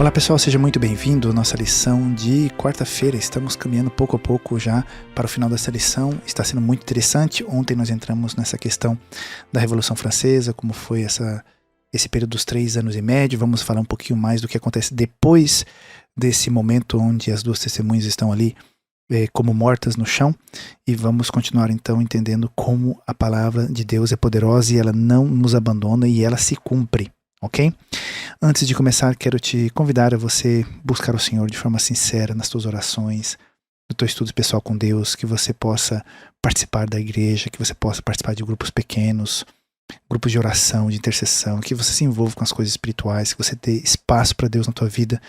Olá pessoal, seja muito bem-vindo à nossa lição de quarta-feira. Estamos caminhando pouco a pouco já para o final dessa lição. Está sendo muito interessante. Ontem nós entramos nessa questão da Revolução Francesa, como foi esse período dos 3 anos e meio. Vamos falar um pouquinho mais do que acontece depois desse momento onde as duas testemunhas estão ali como mortas no chão, e vamos continuar então entendendo como a palavra de Deus é poderosa e ela não nos abandona e ela se cumpre. Ok? Antes de começar, quero te convidar a você buscar o Senhor de forma sincera nas tuas orações, no teu estudo pessoal com Deus, que você possa participar da igreja, que você possa participar de grupos pequenos, grupos de oração, de intercessão, que você se envolva com as coisas espirituais, que você dê espaço para Deus na tua vida,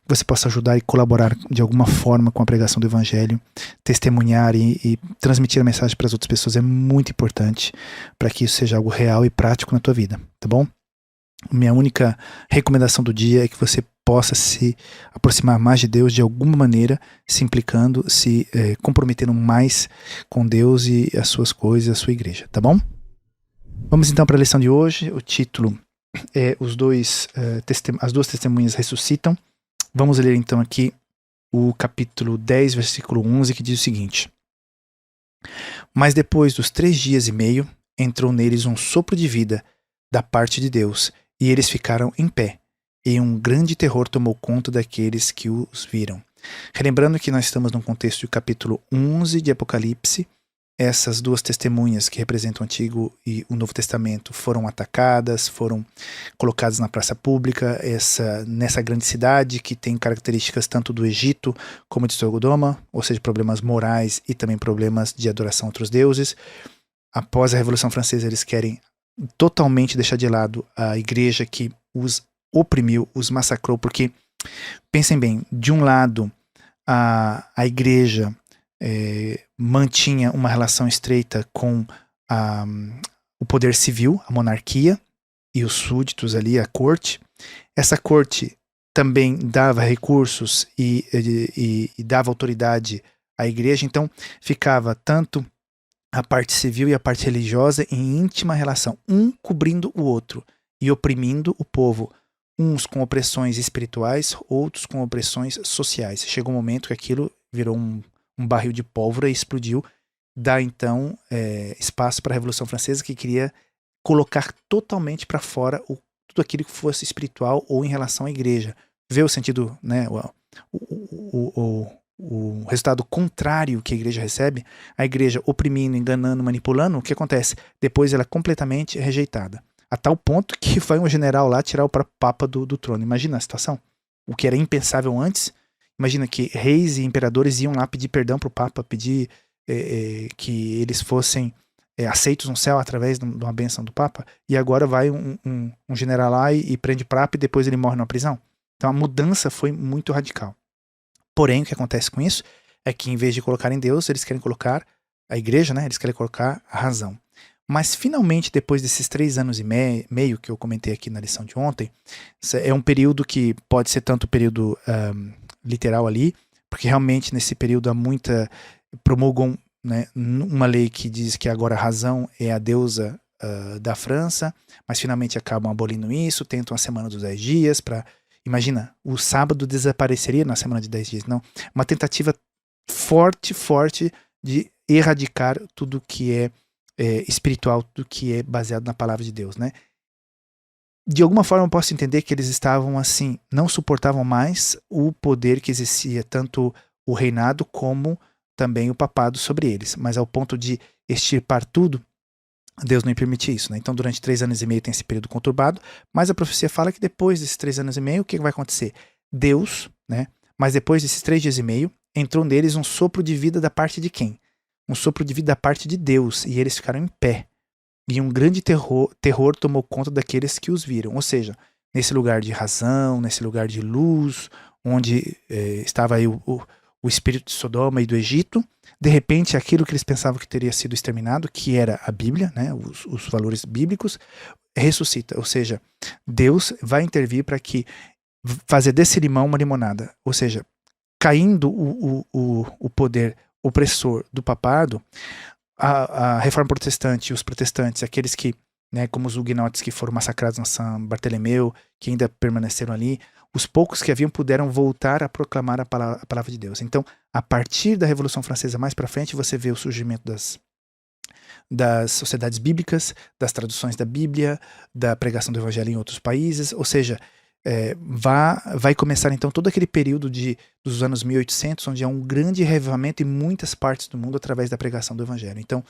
que você possa ajudar e colaborar de alguma forma com a pregação do Evangelho, testemunhar e transmitir a mensagem para as outras pessoas é muito importante para que isso seja algo real e prático na tua vida, tá bom? Minha única recomendação do dia é que você possa se aproximar mais de Deus de alguma maneira, se implicando, se comprometendo mais com Deus e as suas coisas, a sua igreja, tá bom? Vamos então para a lição de hoje. O título é As duas testemunhas ressuscitam. Vamos ler então aqui o capítulo 10, versículo 11, que diz o seguinte: Mas depois dos 3 dias e meio, entrou neles um sopro de vida da parte de Deus, e eles ficaram em pé, e um grande terror tomou conta daqueles que os viram. Relembrando que nós estamos no contexto do capítulo 11 de Apocalipse, essas duas testemunhas que representam o Antigo e o Novo Testamento foram atacadas, foram colocadas na praça pública, nessa grande cidade que tem características tanto do Egito como de Sodoma, ou seja, problemas morais e também problemas de adoração a outros deuses. Após a Revolução Francesa, eles querem totalmente deixar de lado a igreja que os oprimiu, os massacrou, porque, pensem bem, de um lado a igreja mantinha uma relação estreita com o poder civil, a monarquia e os súditos ali, a corte. Essa corte também dava recursos e dava autoridade à igreja, então ficava tanto a parte civil e a parte religiosa em íntima relação, um cobrindo o outro e oprimindo o povo, uns com opressões espirituais, outros com opressões sociais. Chegou um momento que aquilo virou um barril de pólvora e explodiu. Dá então espaço para a Revolução Francesa, que queria colocar totalmente para fora tudo aquilo que fosse espiritual ou em relação à igreja. Vê o sentido, né, o resultado contrário que a igreja recebe, a igreja oprimindo, enganando, manipulando, o que acontece? Depois ela é completamente rejeitada. A tal ponto que vai um general lá tirar o próprio Papa do trono. Imagina a situação. O que era impensável antes. Imagina que reis e imperadores iam lá pedir perdão para o Papa, pedir que eles fossem aceitos no céu através de uma bênção do Papa, e agora vai um general lá e prende o Papa e depois ele morre numa prisão. Então a mudança foi muito radical. Porém, o que acontece com isso é que, em vez de colocar em Deus, eles querem colocar a igreja, né? Eles querem colocar a razão. Mas, finalmente, depois desses 3 anos e meio que eu comentei aqui na lição de ontem, é um período que pode ser tanto período literal ali, porque realmente nesse período há promulgam, né, uma lei que diz que agora a razão é a deusa da França, mas finalmente acabam abolindo isso, tentam a semana dos 10 dias para... Imagina, o sábado desapareceria na semana de 10 dias. Não, uma tentativa forte de erradicar tudo que é espiritual, tudo que é baseado na palavra de Deus, né? De alguma forma eu posso entender que eles estavam assim, não suportavam mais o poder que existia, tanto o reinado como também o papado sobre eles, mas ao ponto de extirpar tudo, Deus não ia permitir isso, né? Então durante 3 anos e meio tem esse período conturbado, mas a profecia fala que depois desses 3 anos e meio, o que vai acontecer? Deus, né? Mas depois desses 3 dias e meio, entrou neles um sopro de vida da parte de quem? Um sopro de vida da parte de Deus, e eles ficaram em pé. E um grande terror tomou conta daqueles que os viram, ou seja, nesse lugar de razão, nesse lugar de luz, onde estava aí o espírito de Sodoma e do Egito, de repente aquilo que eles pensavam que teria sido exterminado, que era a Bíblia, né, os valores bíblicos, ressuscita, ou seja, Deus vai intervir para que fazer desse limão uma limonada, ou seja, caindo o poder opressor do papado, a reforma protestante e os protestantes, aqueles que, né, como os huguenotes que foram massacrados na São Bartolomeu, que ainda permaneceram ali, os poucos que haviam puderam voltar a proclamar a palavra de Deus. Então, a partir da Revolução Francesa mais para frente, você vê o surgimento das sociedades bíblicas, das traduções da Bíblia, da pregação do Evangelho em outros países, ou seja, vai começar então todo aquele período dos anos 1800, onde há um grande revivamento em muitas partes do mundo através da pregação do Evangelho. Então,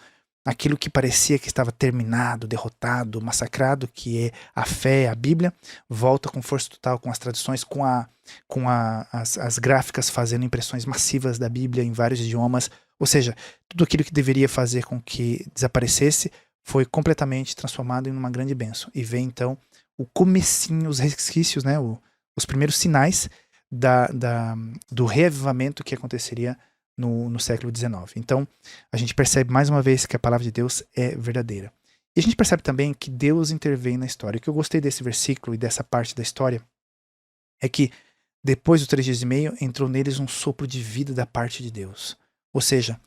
aquilo que parecia que estava terminado, derrotado, massacrado, que é a fé, a Bíblia, volta com força total, com as traduções, com as gráficas fazendo impressões massivas da Bíblia em vários idiomas. Ou seja, tudo aquilo que deveria fazer com que desaparecesse foi completamente transformado em uma grande bênção. E vem então o comecinho, os resquícios, né, os primeiros sinais do reavivamento que aconteceria no século XIX. Então, a gente percebe mais uma vez que a palavra de Deus é verdadeira. E a gente percebe também que Deus intervém na história. O que eu gostei desse versículo e dessa parte da história é que depois dos 3 dias e meio entrou neles um sopro de vida da parte de Deus. Ou seja,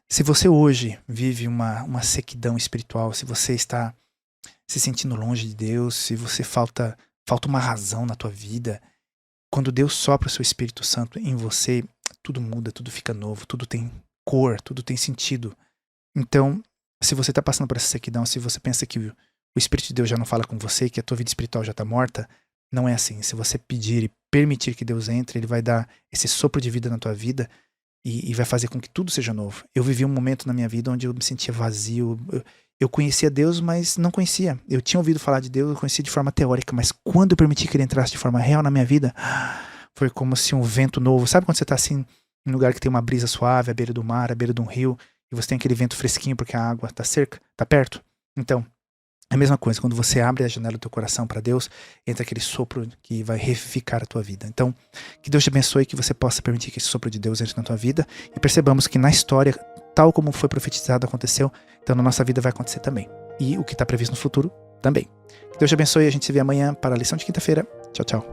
se você hoje vive uma sequidão espiritual, se você está se sentindo longe de Deus, se você falta uma razão na tua vida, quando Deus sopra o seu Espírito Santo em você, tudo muda, tudo fica novo, tudo tem cor, tudo tem sentido. Então, se você está passando por essa sequidão, se você pensa que o Espírito de Deus já não fala com você, que a tua vida espiritual já está morta, não é assim. Se você pedir e permitir que Deus entre, Ele vai dar esse sopro de vida na tua vida e vai fazer com que tudo seja novo. Eu vivi um momento na minha vida onde eu me sentia vazio. Eu conhecia Deus, mas não conhecia. Eu tinha ouvido falar de Deus, eu conhecia de forma teórica, mas quando eu permiti que Ele entrasse de forma real na minha vida, foi como se um vento novo. Sabe quando você está assim, em um lugar que tem uma brisa suave, à beira do mar, à beira de um rio, e você tem aquele vento fresquinho porque a água está cerca, está perto? Então, é a mesma coisa, quando você abre a janela do teu coração para Deus, entra aquele sopro que vai revivificar a tua vida. Então, que Deus te abençoe, que você possa permitir que esse sopro de Deus entre na tua vida e percebamos que na história, tal como foi profetizado, aconteceu, então na nossa vida vai acontecer também. E o que está previsto no futuro também. Que Deus te abençoe, a gente se vê amanhã para a lição de quinta-feira. Tchau, tchau.